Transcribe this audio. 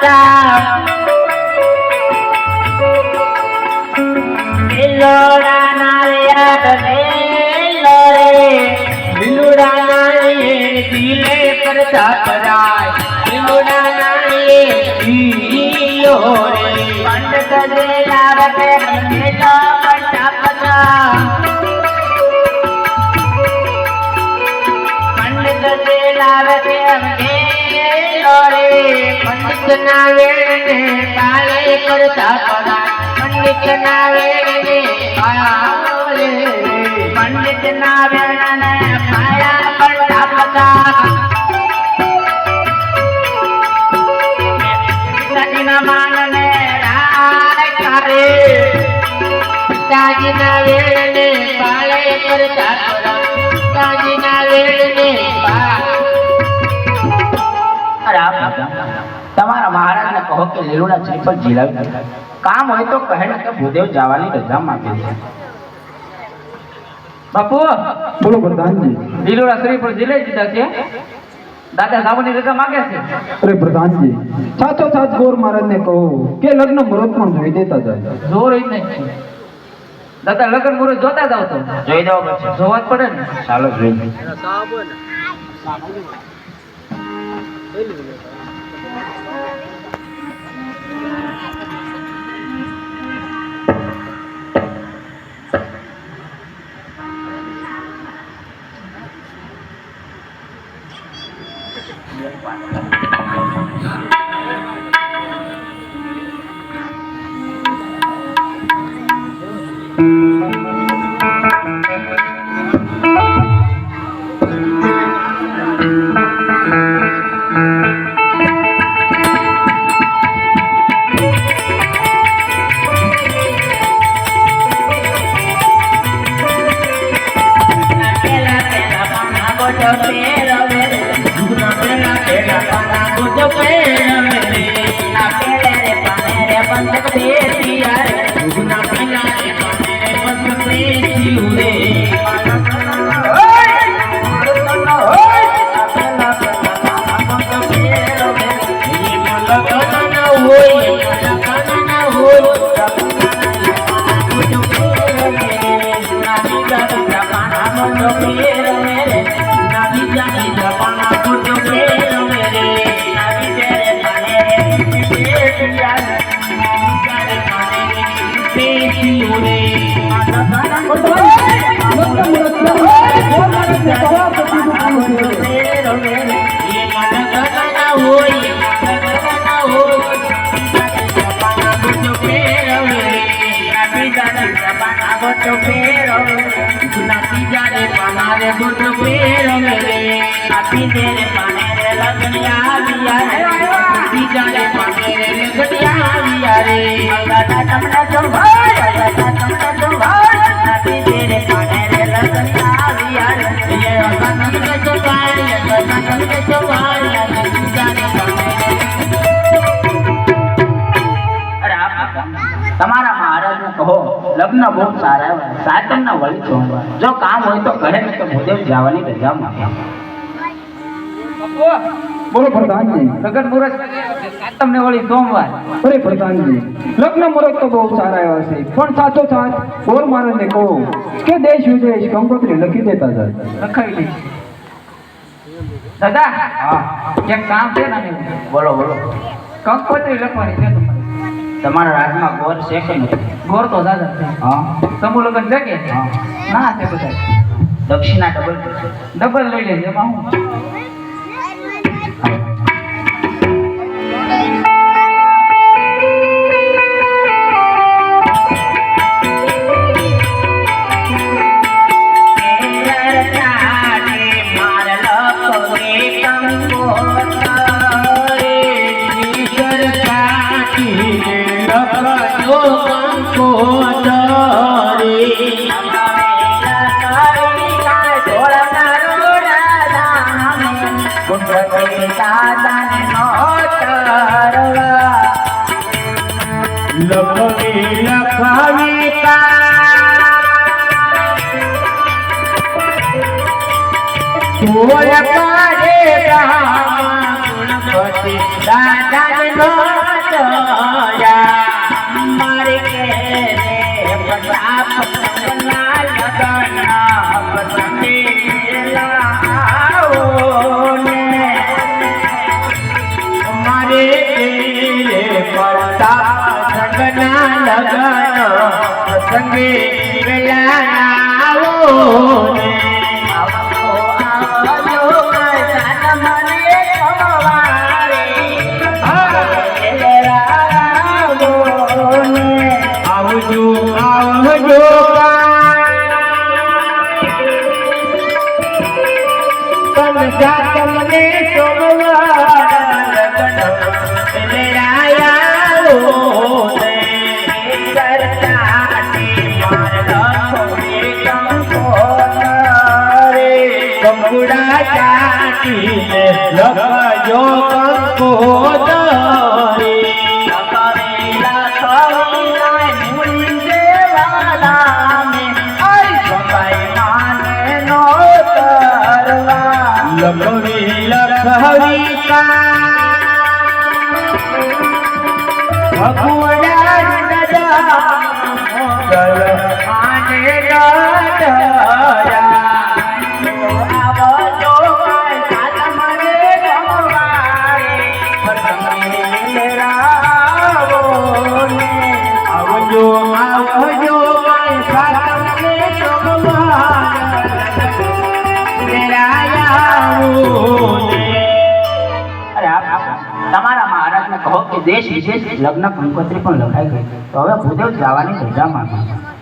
પતા લોડા ના યાદ રે લોરે બિલુડા ના દિલે કરતા પરાય બિલુડા ના દિલો રે પંડિત દે લાવતે મેલા પટા પતા પંડિત દે લાવતે લોરે પંડિત ના વેણે કાલે કરતા પરાય पंडित नावेणे पाया पंडित नावेणे पाया पटा पता पिताजी मानने राय करे पिताजी नावेणे पाले करता परा पिताजी नावेणे તમારા મહારાજને કહો કે લીલુડા શ્રીફળ જીલાવી કામ હોય તો કહે ને કે ભૂદેવ જવાની રજા માંગે છે બાપુ બોલો પ્રધાનજી લીલુડા શ્રીફળ જીલાવી દીધા છે દાદા જવાની રજા માંગે છે અરે પ્રધાનજી સાચો સાચ ગોર મહારાજને કહો કે લગ્ન મુહૂર્ત પણ જોઈ દેતા જાય જોર જ નહીં દાદા લગ્ન મુહૂર્ત જોતા જાવ તો જોઈ દો પછી જોવા જ પડે ને ચાલો જોઈ તમારા મહારાજને કહો લગ્ન બહુ સારા સાતમના વળી સોમવાર જો કામ હોય તો કહે ને કે ભૂદેવ જવાની રજા માંગે બોલો પ્રધાનજી લગ્ન મુહૂર્ત સાતમને વળી સોમવાર અરે પ્રધાનજી લગ્ન મુહૂર્ત તો બહુ સારા એવા છે પણ સાચો સાચ ગોર મહારાજને કહો કે દેશ વિદેશ કંકોત્રી લખી દેતા જાય લખાવી દે દાદા હા એક કામ છે ને બોલો બોલો કંકોત્રી લખવાની છે તમારા રાજમાં ગોર છે કે નથી ગોર તો દાદા છે હા સમૂહ લગ્ન છે કે હા ના છે બધા દક્ષિણા ડબલ લઈ લેજે એમાં હું પછી દાદાને નોતોયા મારે કે પટાપટના લગન પ્રસંગે લાવો ને મારે પટાપટના લગન પ્રસંગે લાવો ને આવજો તમને કંકુડા ચાટીને લખજો કંકોતરી લખવી લખવી ભગુડા દાદા મોગલ આને દાદા આવજો સાત મને ગમવારે ભગને રાવો ને આવજો આવજો સાત મને તમારા મહારાજને કહો કે દેશ વિશેષ લગ્ન કંકોત્રી પણ લખાઈ ગઈ તો હવે ભૂદેવ જવાની રજા માંગે